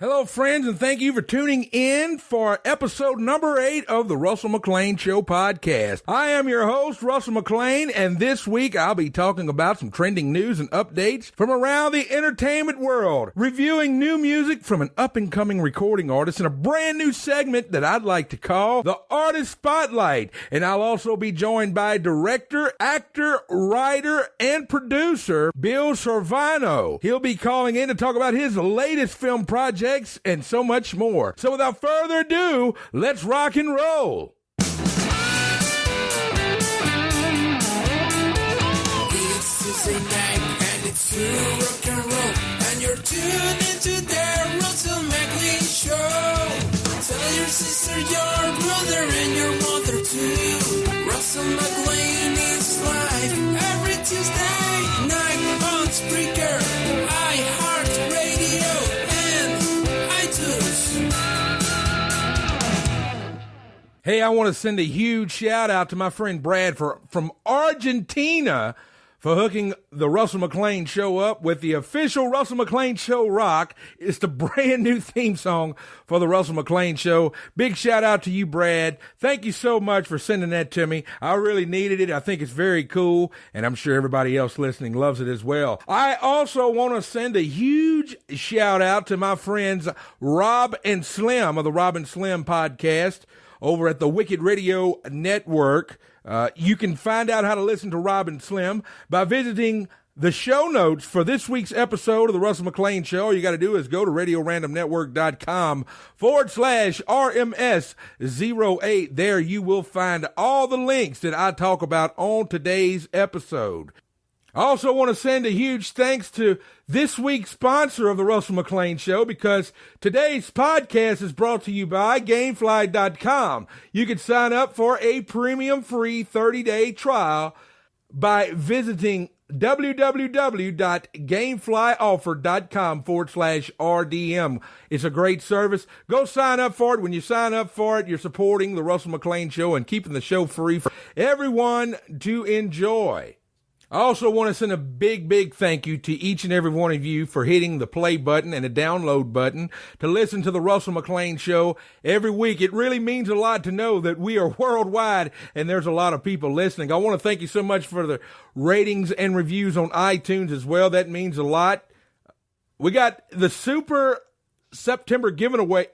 Hello, friends, and thank you for tuning in for episode number 8 of the Russell McLain Show podcast. I am your host, Russell McLain, and this week I'll be talking about some trending news and updates from around the entertainment world, reviewing new music from an up-and-coming recording artist, and a brand new segment that I'd like to call the Artist Spotlight. And I'll also be joined by director, actor, writer, and producer Bill Sorvino. He'll be calling in to talk about his latest film project and so much more. So without further ado, let's rock and roll. It's Tuesday night and it's true rock and roll, and you're tuned into the Russell McLain Show. Tell your sister, your brother, and your mother too. Russell McLain is live every Tuesday night on Spreaker, iHeartRadio, Hey, I want to send a huge shout out to my friend Brad from Argentina for hooking the Russell McLain Show up with the official Russell McLain Show Rock. It's the brand new theme song for the Russell McLain Show. Big shout out to you, Brad. Thank you so much for sending that to me. I really needed it. I think it's very cool, and I'm sure everybody else listening loves it as well. I also want to send a huge shout out to my friends Rob and Slim of the Rob and Slim podcast over at the Wicked Radio Network. You can find out how to listen to Rob and Slim by visiting the show notes for this week's episode of the Russell McLain Show. All you got to do is go to radiorandomnetwork.com/RMS08. There you will find all the links that I talk about on today's episode. I also want to send a huge thanks to this week's sponsor of the Russell McLain Show, because today's podcast is brought to you by Gamefly.com. You can sign up for a premium free 30-day trial by visiting www.gameflyoffer.com/RDM. It's a great service. Go sign up for it. When you sign up for it, you're supporting the Russell McLain Show and keeping the show free for everyone to enjoy. I also want to send a big thank you to each and every one of you for hitting the play button and the download button to listen to the Russell McLain Show every week. It really means a lot to know that we are worldwide and there's a lot of people listening. I want to thank you so much for the ratings and reviews on iTunes as well. That means a lot. We got the Super September giveaway.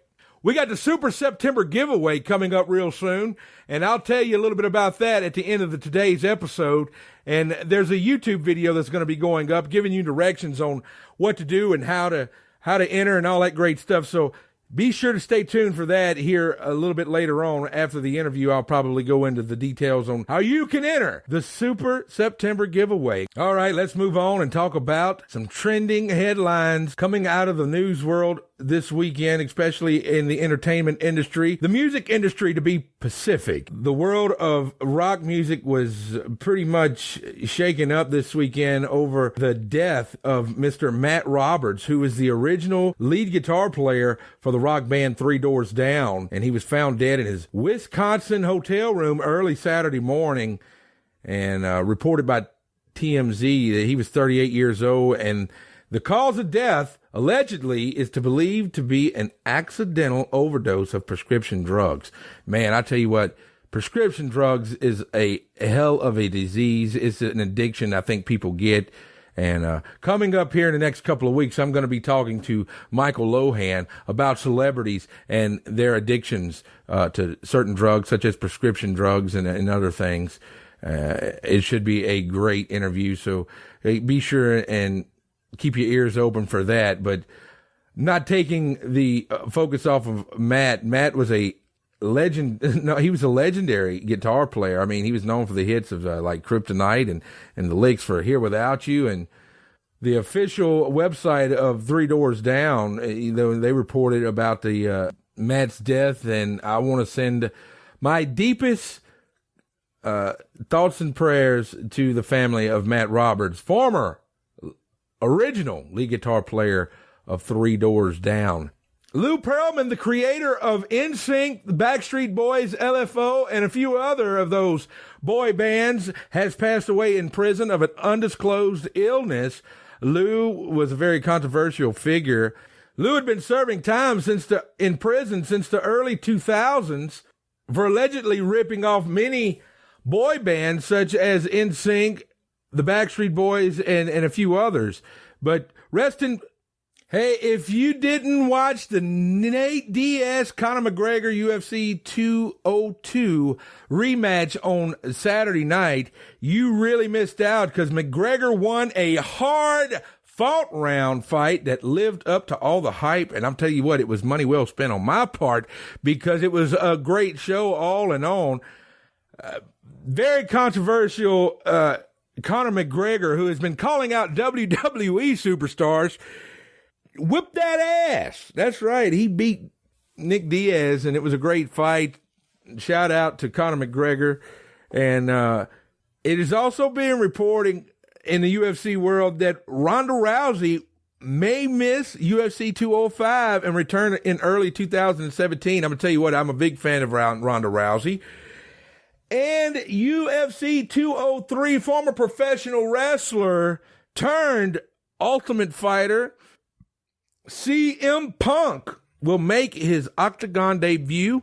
We got the Super September giveaway coming up real soon, and I'll tell you a little bit about that at the end of today's episode. And there's a YouTube video that's going to be going up giving you directions on what to do and how to enter and all that great stuff. So be sure to stay tuned for that here a little bit later on. After the interview, I'll probably go into the details on how you can enter the Super September giveaway. All right, let's move on and talk about some trending headlines coming out of the news world this weekend, especially in the entertainment industry, the music industry to be specific. The world of rock music was pretty much shaken up this weekend over the death of Mr. Matt Roberts, who was the original lead guitar player for the rock band Three Doors Down, and he was found dead in his Wisconsin hotel room early Saturday morning, and reported by TMZ that he was 38 years old, and the cause of death allegedly is believed to be an accidental overdose of prescription drugs. Man, I tell you what, prescription drugs is a hell of a disease. It's an addiction I think people get. And coming up here in the next couple of weeks, I'm going to be talking to Michael Lohan about celebrities and their addictions to certain drugs, such as prescription drugs and other things. It should be a great interview. So be sure and keep your ears open for that. But not taking the focus off of Matt. Matt was a legend. No, he was a legendary guitar player. I mean, he was known for the hits of like Kryptonite and the licks for Here Without You. And the official website of Three Doors Down, they reported about the Matt's death. And I want to send my deepest thoughts and prayers to the family of Matt Roberts, former original lead guitar player of Three Doors Down. Lou Pearlman, the creator of NSYNC, the Backstreet Boys, LFO, and a few other of those boy bands, has passed away in prison of an undisclosed illness. Lou was a very controversial figure. Lou had been serving time in prison since the early 2000s for allegedly ripping off many boy bands such as NSYNC, the Backstreet Boys, and a few others. But hey, if you didn't watch the Nate Diaz, Conor McGregor UFC 202 rematch on Saturday night, you really missed out, because McGregor won a hard-fought round fight that lived up to all the hype. And I'm telling you what, it was money well spent on my part, because it was a great show all in all. Very controversial Conor McGregor, who has been calling out WWE superstars, whipped that ass. That's right. He beat Nick Diaz, and it was a great fight. Shout out to Conor McGregor. And it is also being reported in the UFC world that Ronda Rousey may miss UFC 205 and return in early 2017. I'm going to tell you what, I'm a big fan of Ronda Rousey. And UFC 203, former professional wrestler turned Ultimate Fighter, CM Punk, will make his Octagon debut.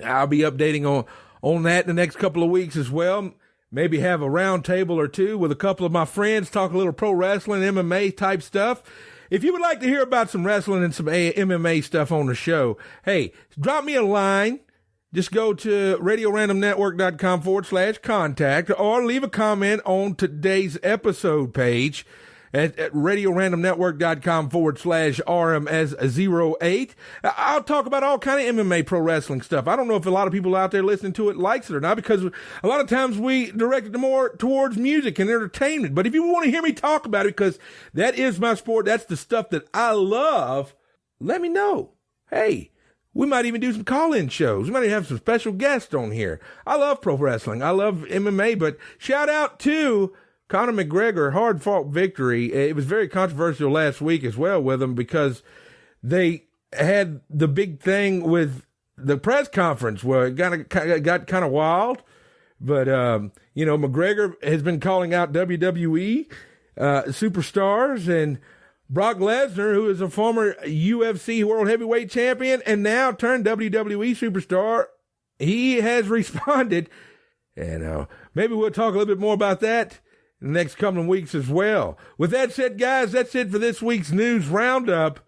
I'll be updating on that in the next couple of weeks as well. Maybe have a round table or two with a couple of my friends, talk a little pro wrestling, MMA type stuff. If you would like to hear about some wrestling and some MMA stuff on the show, hey, drop me a line. Just go to RadioRandomNetwork.com/contact, or leave a comment on today's episode page at RadioRandomNetwork.com/RMS08. I'll talk about all kind of MMA pro wrestling stuff. I don't know if a lot of people out there listening to it likes it or not, because a lot of times we direct it more towards music and entertainment. But if you want to hear me talk about it, because that is my sport, that's the stuff that I love, let me know. Hey, we might even do some call-in shows. We might even have some special guests on here. I love pro wrestling. I love MMA, but shout out to Conor McGregor, hard-fought victory. It was very controversial last week as well with him, because they had the big thing with the press conference where it got kind of wild. But, McGregor has been calling out WWE superstars, and Brock Lesnar, who is a former UFC World Heavyweight Champion and now turned WWE superstar, he has responded. And maybe we'll talk a little bit more about that in the next couple of weeks as well. With that said, guys, that's it for this week's News Roundup.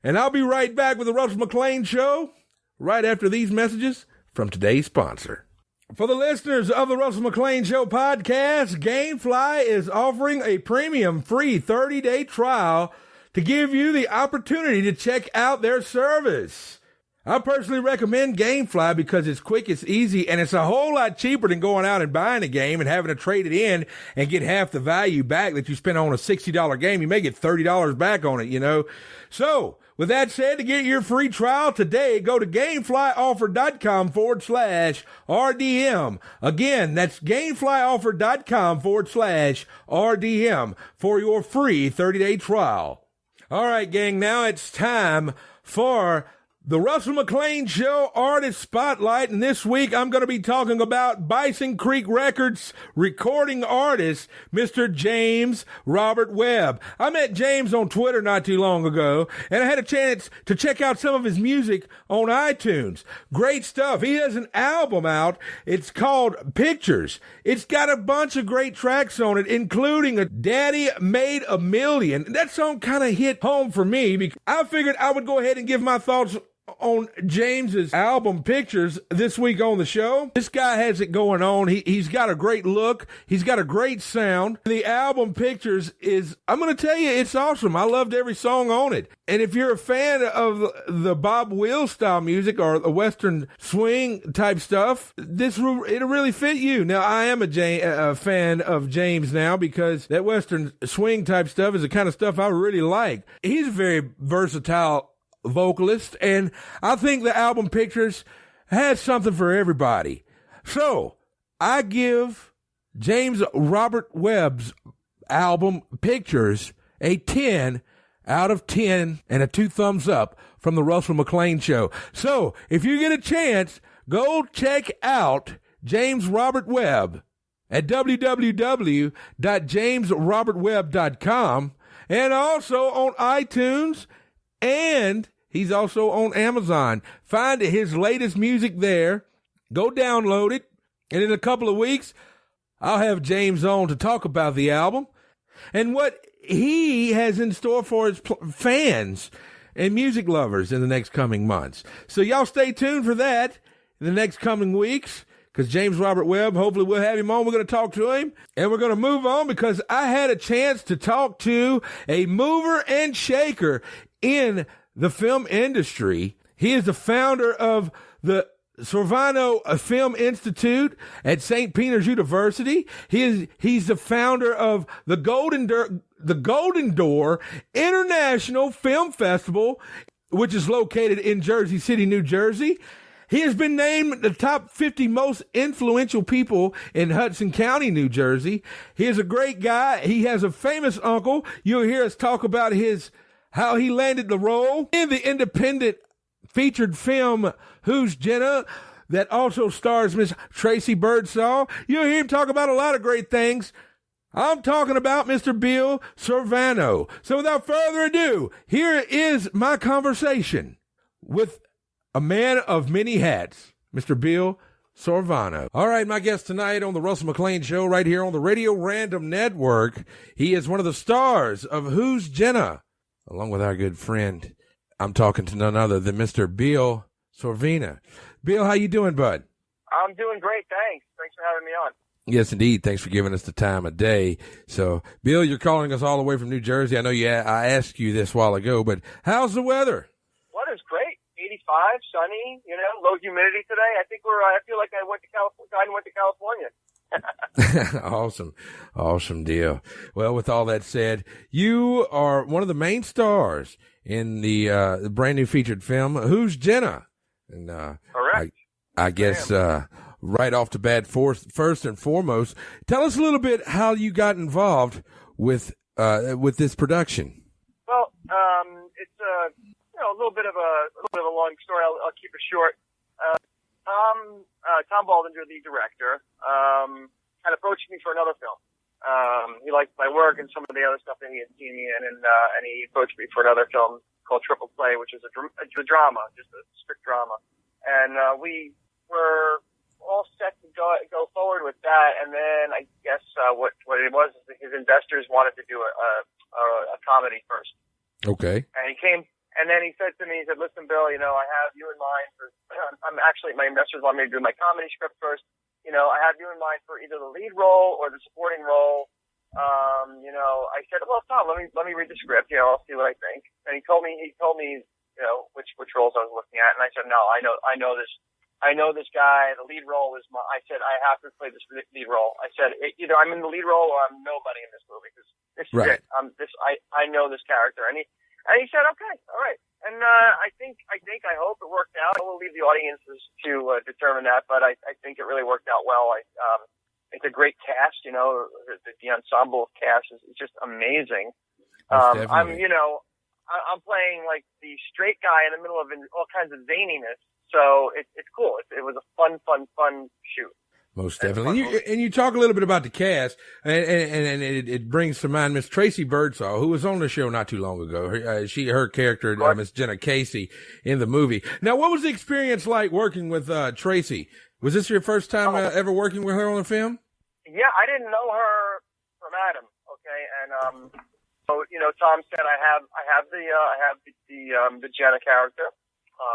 And I'll be right back with the Russell McLain Show right after these messages from today's sponsor. For the listeners of the Russell McLain Show podcast, GameFly is offering a premium free 30-day trial to give you the opportunity to check out their service. I personally recommend GameFly because it's quick, it's easy, and it's a whole lot cheaper than going out and buying a game and having to trade it in and get half the value back that you spent on a $60 game. You may get $30 back on it, So, with that said, to get your free trial today, go to GameFlyOffer.com/RDM. Again, that's GameFlyOffer.com/RDM for your free 30-day trial. All right, gang, now it's time for the Russell McLain Show Artist Spotlight, and this week I'm going to be talking about Bison Creek Records recording artist, Mr. James Robert Webb. I met James on Twitter not too long ago, and I had a chance to check out some of his music on iTunes. Great stuff. He has an album out. It's called Pictures. It's got a bunch of great tracks on it, including a Daddy Made a Million. That song kind of hit home for me, because I figured I would go ahead and give my thoughts on James's album Pictures this week on the show. This guy has it going on. He's got a great look. He's got a great sound. The album Pictures I'm going to tell you, it's awesome. I loved every song on it. And if you're a fan of the Bob Wills style music or the Western swing type stuff, it'll really fit you. Now, I am a fan of James now, because that Western swing type stuff is the kind of stuff I really like. He's a very versatile vocalist, and I think the album Pictures has something for everybody. So I give James Robert Webb's album Pictures a 10 out of 10 and a 2 thumbs up from the Russell McLain Show. So if you get a chance, go check out James Robert Webb at www.jamesrobertwebb.com, and also on iTunes and he's also on Amazon. Find his latest music there. Go download it. And in a couple of weeks, I'll have James on to talk about the album and what he has in store for his fans and music lovers in the next coming months. So y'all stay tuned for that in the next coming weeks, because James Robert Webb, hopefully we'll have him on. We're going to talk to him, and we're going to move on because I had a chance to talk to a mover and shaker in the film industry. He is the founder of the Sorvino Film Institute at St. Peter's University. He's the founder of the Golden Door International Film Festival, which is located in Jersey City, New Jersey. He has been named the top 50 most influential people in Hudson County, New Jersey. He is a great guy. He has a famous uncle. You'll hear us talk about how he landed the role in the independent featured film Who's Jenna, that also stars Miss Tracy Byrd. You'll hear him talk about a lot of great things. I'm talking about Mr. Bill Sorvino. So without further ado, here is my conversation with a man of many hats, Mr. Bill Sorvino. All right, my guest tonight on the Russell McLain Show right here on the Radio Random Network. He is one of the stars of Who's Jenna, along with our good friend. I'm talking to none other than Mr. Bill Sorvino. Bill, how you doing, bud? I'm doing great, thanks. Thanks for having me on. Yes, indeed. Thanks for giving us the time of day. So, Bill, you're calling us all the way from New Jersey. I know I asked you this a while ago, but how's the weather? Weather's great. 85, sunny, low humidity today. I feel like I went to California. Awesome deal. Well, with all that said, you are one of the main stars in the brand new featured film, Who's Jenna? And correct. I guess right off the bat, first and foremost, tell us a little bit how you got involved with this production. Well, it's a little bit of a long story. I'll keep it short. Tom Baldinger, the director, had approached me for another film. He liked my work and some of the other stuff that he had seen me in, and he approached me for another film called Triple Play, which is a drama, just a strict drama. And we were all set to go forward with that, and then I guess what it was is that his investors wanted to do a comedy first. Okay. And he came, and then he said to me, he said, "Listen, Bill, I have you in mind for. My investors want me to do my comedy script first. I have you in mind for either the lead role or the supporting role." I said, "Well, Tom, let me read the script. I'll see what I think." And he told me, which roles I was looking at, and I said, "No, I know this guy. The lead role is I said, "I have to play this lead role." I said, "Either I'm in the lead role or I'm nobody in this movie, because this is right. it. I know this character." And he said, "Okay, all right." And I hope it worked out. I will leave the audiences to determine that, but I think it really worked out well. It's a great cast. The ensemble of cast is just amazing. I'm playing like the straight guy in the middle of all kinds of zaniness. So it's cool. It was a fun shoot. Most definitely. And you talk a little bit about the cast, and it brings to mind Miss Tracy Byrd, who was on the show not too long ago. Her character, Miss Jenna Casey, in the movie. Now, what was the experience like working with Tracy? Was this your first time ever working with her on a film? Yeah, I didn't know her from Adam. Okay, and so Tom said I have the Jenna character.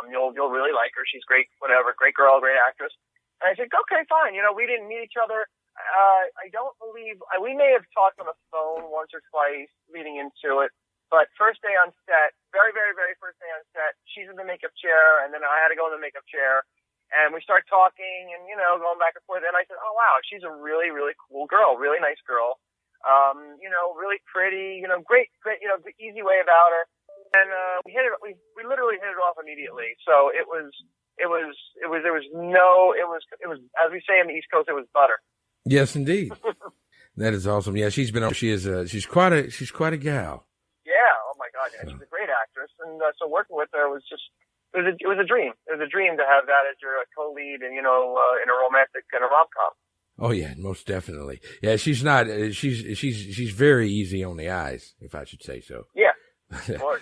You'll really like her. She's great. Whatever, great girl, great actress. And I said, okay, fine. We didn't meet each other. I don't believe we may have talked on the phone once or twice leading into it. But first day on set, very, very, very first day on set, she's in the makeup chair, and then I had to go in the makeup chair, and we start talking, and going back and forth. And I said, oh wow, she's a really, really cool girl, really nice girl, really pretty, great, the easy way about her. And we literally hit it off immediately. So it was as we say in the East Coast, it was butter. Yes, indeed. That is awesome. Yeah, she's quite a gal. Yeah. Oh my God. Yeah, she's a great actress. And so working with her was it was a dream. It was a dream to have that as your co-lead and, in a romantic and a rom-com. Oh yeah, most definitely. Yeah, she's very easy on the eyes, if I should say so. Yeah. Of course.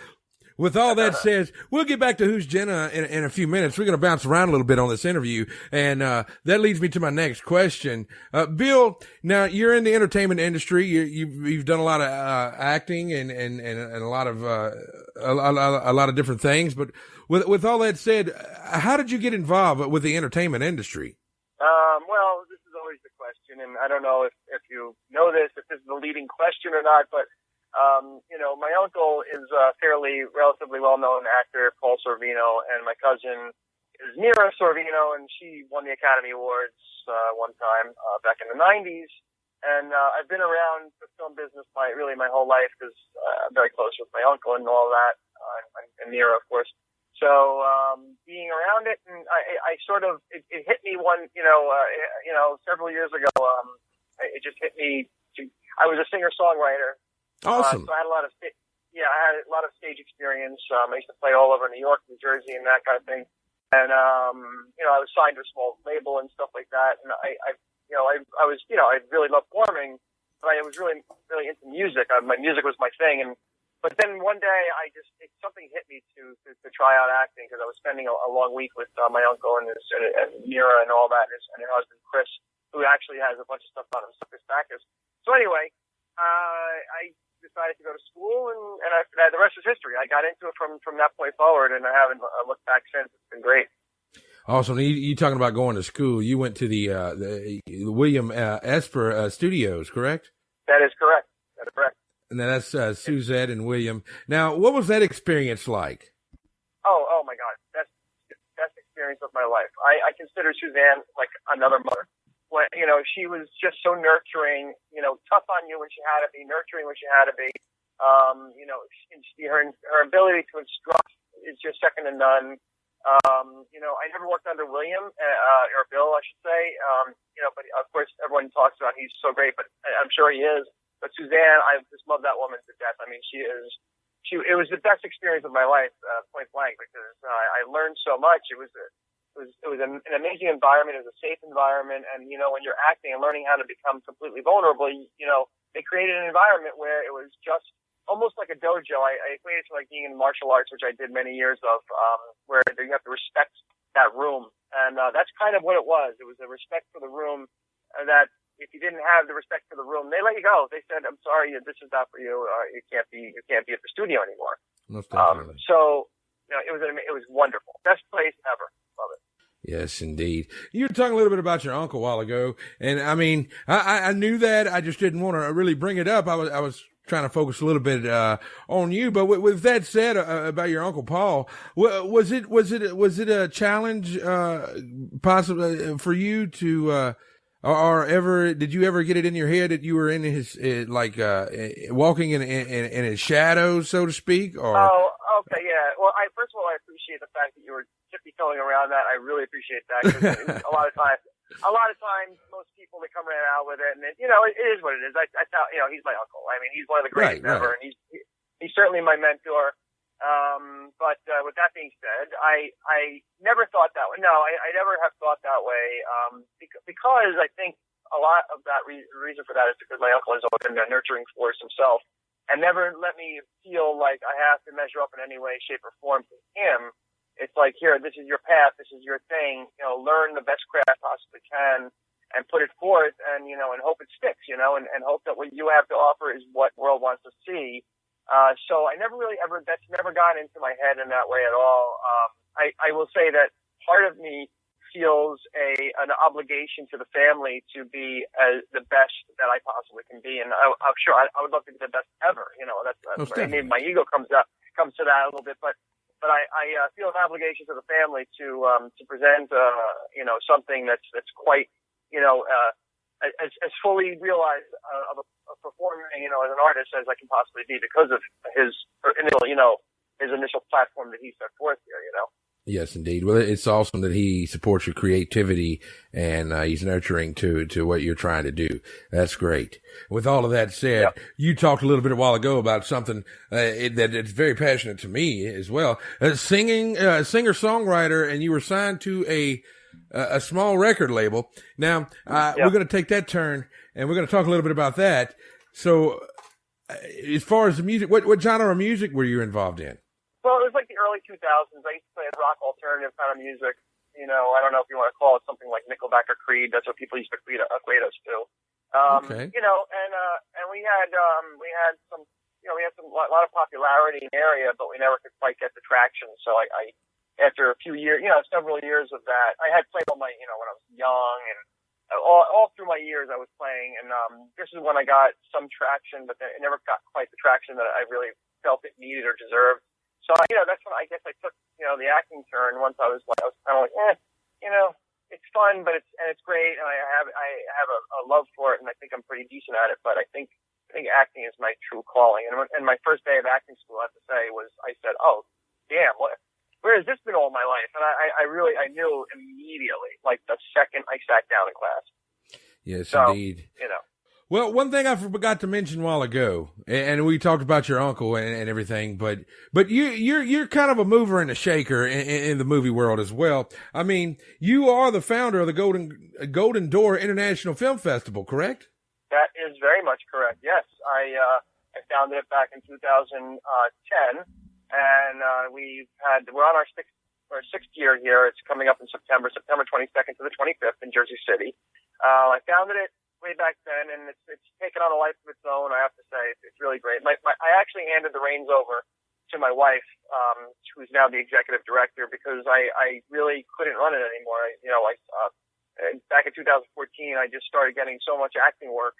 With all that said, we'll get back to Who's Jenna in a few minutes. We're going to bounce around a little bit on this interview, and that leads me to my next question. Bill, now you're in the entertainment industry. You've done a lot of acting and a lot of a lot of different things. But with all that said, how did you get involved with the entertainment industry? Well, this is always the question, and I don't know if you know this, if this is the leading question or not, but my uncle is a relatively well-known actor, Paul Sorvino, and my cousin is Mira Sorvino, and she won the Academy Awards one time back in the 90s. And I've been around the film business my whole life because I'm very close with my uncle and all that, and Mira, of course. So being around it, and I sort of it hit me several years ago. It just hit me. I was a singer-songwriter. Awesome. So I had a lot of stage experience. I used to play all over New York, New Jersey, and that kind of thing. And I was signed to a small label and stuff like that. And I really loved performing, but I was really into music. My music was my thing. But then one day something hit me to try out acting because I was spending a long week with my uncle and Mira and all that, and her husband Chris, who actually has a bunch of stuff on him, Chris Backus. So anyway, I decided to go to school, and the rest is history. I got into it from that point forward, and I haven't looked back since. It's been great. Awesome. You talking about going to school? You went to the William Esper Studios, correct? That is correct. That is correct. And that's Suzette and William. Now, what was that experience like? Oh my God, best experience of my life. I consider Suzanne like another mother. When, she was just so nurturing, tough on you when she had to be, nurturing when she had to be. Her ability to instruct is just second to none. I never worked under William, or Bill, I should say. But of course everyone talks about he's so great, but I'm sure he is. But Suzanne, I just love that woman to death. I mean, it was the best experience of my life, point blank, because I learned so much. It was an amazing environment. It was a safe environment. And, when you're acting and learning how to become completely vulnerable, they created an environment where it was just almost like a dojo. I equate it to like being in martial arts, which I did many years of, where you have to respect that room. And that's kind of what it was. It was a respect for the room that if you didn't have the respect for the room, they let you go. They said, I'm sorry, this is not for you. You can't be at the studio anymore. Most definitely. It was wonderful. Best place ever. Love it. Yes, indeed. You were talking a little bit about your uncle a while ago, and I mean, I knew that. I just didn't want to really bring it up. I was trying to focus a little bit on you. But with that said, about your Uncle Paul, was it a challenge possibly for you to or ever did you ever get it in your head that you were in his walking in his shadows, so to speak? Or okay, yeah. Well, first of all, I appreciate the fact that you were tiptoeing around that. I really appreciate that because a lot of times, most people they come right out with it, and it is what it is. I tell he's my uncle. I mean, he's one of the greatest ever, and he's certainly my mentor. But with that being said, I never thought that way. No, I never have thought that way. Because I think a lot of that reason for that is because my uncle has always been a nurturing force himself, and never let me feel like I have to measure up in any way, shape, or form to him. It's like, here, this is your path, this is your thing. Learn the best craft possibly can, and put it forth, and and hope it sticks. And hope that what you have to offer is what the world wants to see. So I never really that's never gone into my head in that way at all. I will say that part of me feels an obligation to the family to be the best that I possibly can be, and I'm sure I would love to be the best ever. That's maybe my ego comes to that a little bit, but I feel an obligation to the family to present something that's quite as fully realized of performing as an artist as I can possibly be because of his initial platform that he set forth here. Yes, indeed. Well, it's awesome that he supports your creativity and he's nurturing to what you're trying to do. That's great. With all of that said, You talked a little bit a while ago about something that it's very passionate to me as well. Singer-songwriter, and you were signed to a small record label. Now, we're going to take that turn and we're going to talk a little bit about that. So, as far as the music, what genre of music were you involved in? Well, it was like the early 2000s. I used to play rock alternative kind of music. You know, I don't know if you want to call it something like Nickelback or Creed. That's what people used to equate us to. Okay. You know, and we had some, you know, we had a lot of popularity in the area, but we never could quite get the traction. So I after a few years, you know, several years of that, I had played all my, you know, when I was young and all through my years I was playing. And this is when I got some traction, but it never got quite the traction that I really felt it needed or deserved. So, you know, that's when I guess I took, you know, the acting turn once I was kind of like, you know, it's fun, but it's great, and I have a love for it, and I think I'm pretty decent at it. But I think acting is my true calling. And my first day of acting school, I have to say, I said, oh, damn, where has this been all my life? And I knew immediately, like the second I sat down in class. Yes, so, indeed. You know. Well, one thing I forgot to mention a while ago, and we talked about your uncle and everything, but you're kind of a mover and a shaker in the movie world as well. I mean, you are the founder of the Golden Door International Film Festival, correct? That is very much correct. Yes, I founded it back in 2010, and we're on our sixth year here. It's coming up in September 22nd to the 25th in Jersey City. I founded it way back then, and it's taken on a life of its own. I have to say, it's really great. I actually handed the reins over to my wife, who's now the executive director, because I really couldn't run it anymore. Back in 2014, I just started getting so much acting work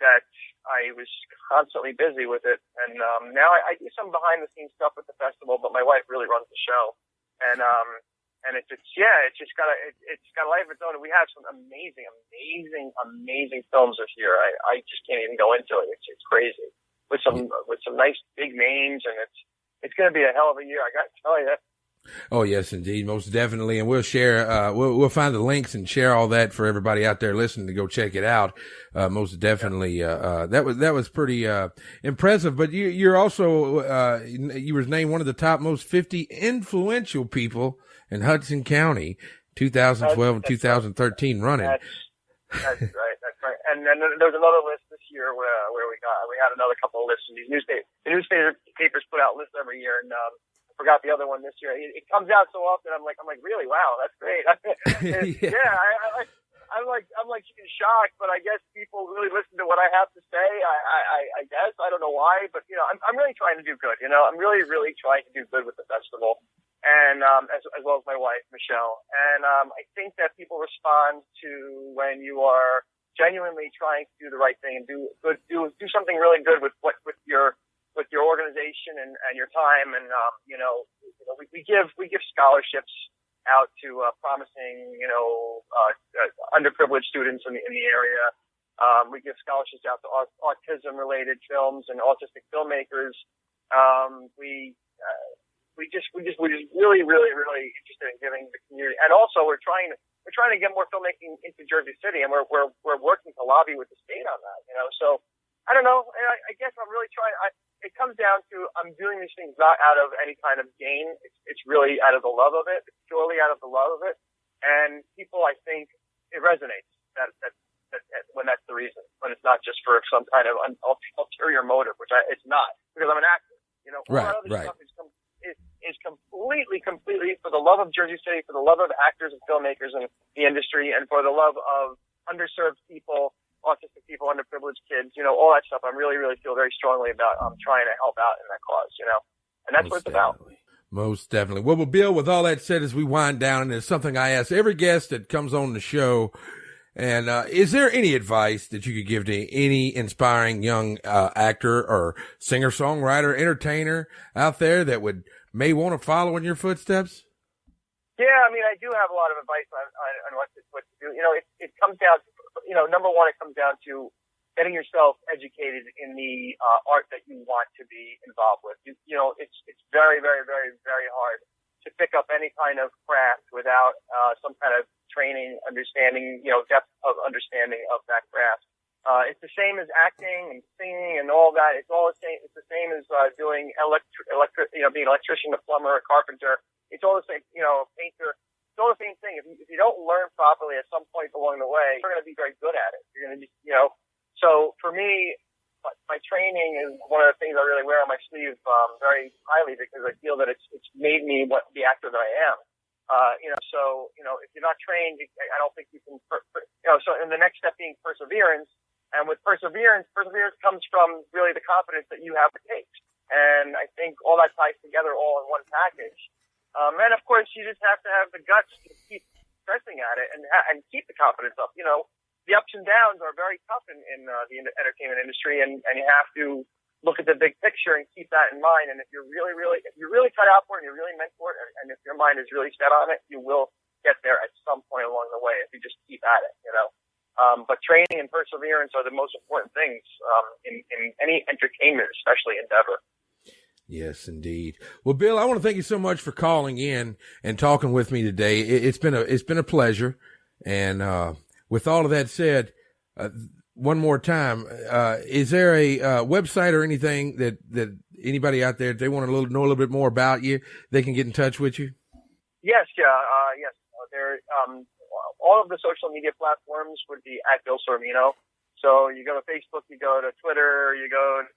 that I was constantly busy with it. And now I do some behind the scenes stuff with the festival, but my wife really runs the show. And it's just got a life of its own. And we have some amazing films this year. I just can't even go into it. It's crazy with some nice big names, and it's going to be a hell of a year. I got to tell you. Oh yes, indeed, most definitely, and we'll share. We'll find the links and share all that for everybody out there listening to go check it out. Most definitely, that was pretty impressive. But you're also you were named one of the top most 50 influential people in Hudson County, 2012 and 2013 running. That's right. And then there's another list this year where we had another couple of lists. And the newspapers put out lists every year, and I forgot the other one this year. It comes out so often. I'm like, really? Wow, that's great. Yeah, I'm like shocked, but I guess people really listen to what I have to say. I guess I don't know why, but you know, I'm really trying to do good. You know, I'm really trying to do good with the festival. And as well as my wife, Michelle. And I think that people respond to when you are genuinely trying to do the right thing and do something really good with your organization and your time. And we give scholarships out to promising underprivileged students in the area. We give scholarships out to autism related films and autistic filmmakers. We're just really interested in giving the community, and also we're trying to get more filmmaking into Jersey City, and we're working to lobby with the state on that. You know, so I don't know. I guess I'm really trying. It comes down to I'm doing these things not out of any kind of gain. It's really out of the love of it. It's purely out of the love of it, and people, I think, it resonates that when that's the reason, when it's not just for some kind of ulterior motive, which it's not, because I'm an actor. You know, all that other stuff is completely for the love of Jersey City, for the love of actors and filmmakers and the industry, and for the love of underserved people, autistic people, underprivileged kids, you know, all that stuff. I really feel very strongly about trying to help out in that cause, you know, and that's what it's about. Most definitely. Well, Bill, with all that said, as we wind down, and it's something I ask every guest that comes on the show, and is there any advice that you could give to any inspiring young actor or singer-songwriter, entertainer out there that may want to follow in your footsteps? Yeah, I mean, I do have a lot of advice on what to do. You know, it comes down to, you know, number one, it comes down to getting yourself educated in the art that you want to be involved with. You know, it's very hard to pick up any kind of craft without some kind of training, understanding, you know, depth of understanding of that craft. It's the same as acting and singing and all that. It's all the same. It's the same as doing being an electrician, a plumber, a carpenter. It's all the same. You know, a painter. It's all the same thing. If you don't learn properly at some point along the way, you're going to be very good at it. You're going to be, you know. So for me, my training is one of the things I really wear on my sleeve very highly, because I feel that it's made me the actor that I am. So if you're not trained, I don't think you can. So in the next step being perseverance, and with perseverance comes from really the confidence that you have to take. And I think all that ties together all in one package. And of course, you just have to have the guts to keep pressing at it and keep the confidence up. The ups and downs are very tough in the entertainment industry, and you have to look at the big picture and keep that in mind. And if you're really cut out for it, and you're really meant for it, and if your mind is really set on it, you will get there at some point along the way if you just keep at it, But training and perseverance are the most important things in any entertainment, especially endeavor. Yes, indeed. Well, Bill, I want to thank you so much for calling in and talking with me today. It's been a pleasure. And with all of that said, one more time, is there a website or anything that anybody out there, if they want to know a little bit more about you, they can get in touch with you? Yes. There, all of the social media platforms would be at Bill Sorvino. So you go to Facebook, you go to Twitter, you go to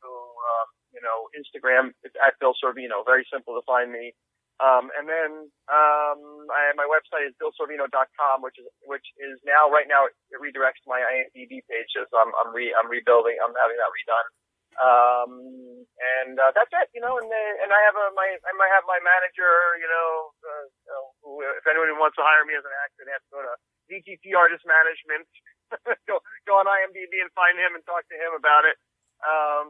Instagram. It's at Bill Sorvino. Very simple to find me. And then my website is billsorvino.com, which is right now it redirects to my IMDb page. So I'm rebuilding. I'm having that redone. And that's it. And I have I might have my manager. Who, if anyone wants to hire me as an actor, they have to go to DTP Artist Management. go on IMDb and find him and talk to him about it.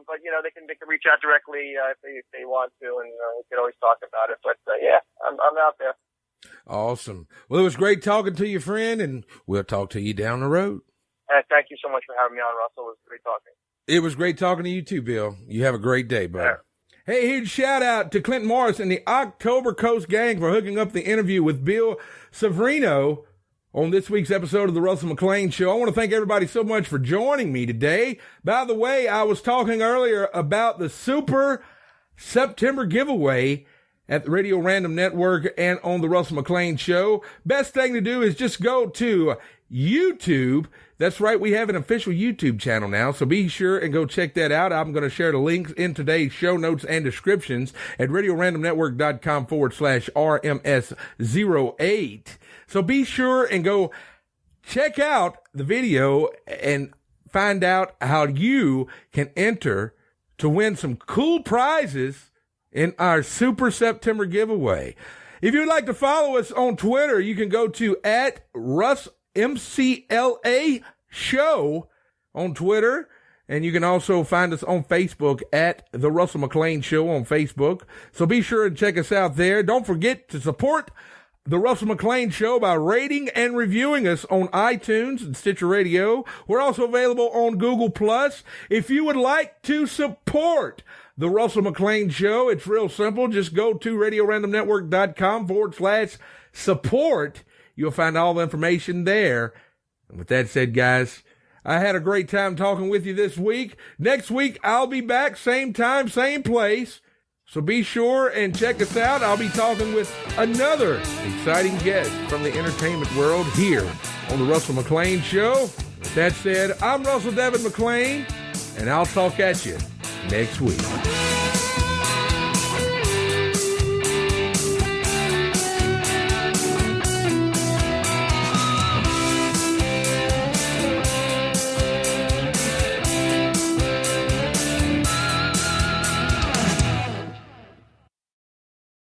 But they can reach out directly if they want to, and we can always talk about it. But I'm out there. Awesome. Well, it was great talking to you, friend, and we'll talk to you down the road. Thank you so much for having me on, Russell. It was great talking. It was great talking to you too, Bill. You have a great day, bud. Yeah. Hey, huge shout out to Clint Morris and the October Coast Gang for hooking up the interview with Bill Sorvino on this week's episode of the Russell McLain Show. I want to thank everybody so much for joining me today. By the way, I was talking earlier about the Super September giveaway at the Radio Random Network and on the Russell McLain Show. Best thing to do is just go to YouTube. That's right, we have an official YouTube channel now, so be sure and go check that out. I'm going to share the links in today's show notes and descriptions at radiorandomnetwork.com/RMS08. So be sure and go check out the video and find out how you can enter to win some cool prizes in our Super September giveaway. If you'd like to follow us on Twitter, you can go to @RussMCLA Show on Twitter. And you can also find us on Facebook at The Russell McLain Show on Facebook. So be sure and check us out there. Don't forget to support The Russell McLain Show by rating and reviewing us on iTunes and Stitcher Radio. We're also available on Google+. If you would like to support The Russell McLain Show, it's real simple. Just go to radiorandomnetwork.com/support. You'll find all the information there. And with that said, guys, I had a great time talking with you this week. Next week, I'll be back, same time, same place. So be sure and check us out. I'll be talking with another exciting guest from the entertainment world here on the Russell McLain Show. With that said, I'm Russell Devin McLain, and I'll talk at you next week.